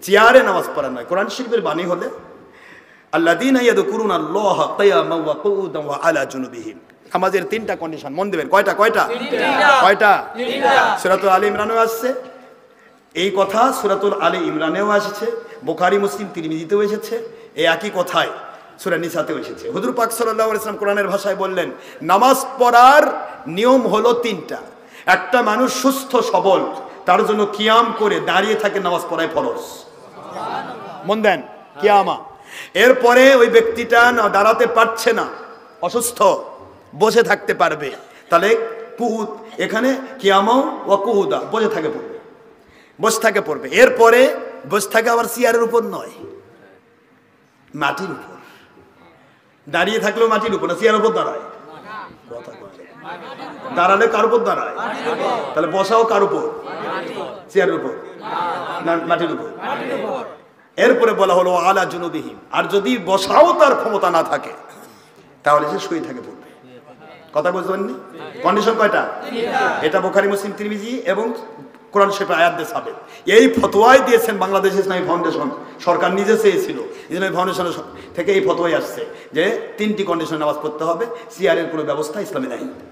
চেয়ারে নামাজ পড়া নয়। কোরআন শরীফের বাণী হলে আল্লাযীনা ইয়াযকুরুনাল্লাহা কিয়ামান ওয়া কুউদান ওয়া আলা জুনুবিহিম। নামাজের তিনটা কন্ডিশন মন দেবেন। কয়টা? সূরাতুল আলী ইমরানেও আসছে এই কথা, সূরাতুল আলী ইমরানেও এসেছে, বুখারী মুসলিম তিরমিজিতেও এসেছে, এই একই কথায় সূরা নিসাতেও এসেছে। হুজুর পাক সাল্লাল্লাহু আলাইহি ওয়াসাল্লাম কোরআনের ভাষায় বললেন, নামাজ পড়ার নিয়ম হলো তিনটা। একটা মানুষ সুস্থ সবল, তার জন্য কিয়াম করে দাঁড়িয়ে থাকে, নামাজ পড়ায় ফরজ। মন দেন, কিয়ামা। এরপরে ওই ব্যক্তিটা দাঁড়াতে পারছে না, অসুস্থ, বসে থাকতে পারবে, তাহলে কুহুদ, এখানে কিয়ামাও ও কুহুদা, বসে থাকে পড়বে। এরপরে বসে থাকে আবার চেয়ারের উপর নয়, মাটির উপর। দাঁড়িয়ে থাকলেও মাটির উপর, চেয়ারের উপর দাঁড়ায়। দাঁড়ালে কার উপর দাঁড়ায়? তাহলে বসাও কার উপর? চেয়ারের উপর না মাটির উপর? এরপরে বলা হলো আলা জুনুবিহিম। আর যদি বসাও তার ক্ষমতা না থাকে, তাহলে সে শুয়ে থাকে পড়বে। কথা বুঝতে পারেননি? কন্ডিশন কয়টা? এটা বুখারী মুসলিম তিরমিজি এবং কোরআন শরীফের আয়াত দিয়ে সাবেত। এই ফতোয়াই দিয়েছেন বাংলাদেশ ইসলামী ফাউন্ডেশন, সরকার নিজে চেয়েছিল, ইসলামী ফাউন্ডেশন থেকে এই ফতোয়াই আসছে যে 3টি কন্ডিশনে নামাজ পড়তে হবে, চেয়ারের কোনো ব্যবস্থা ইসলামে নাই।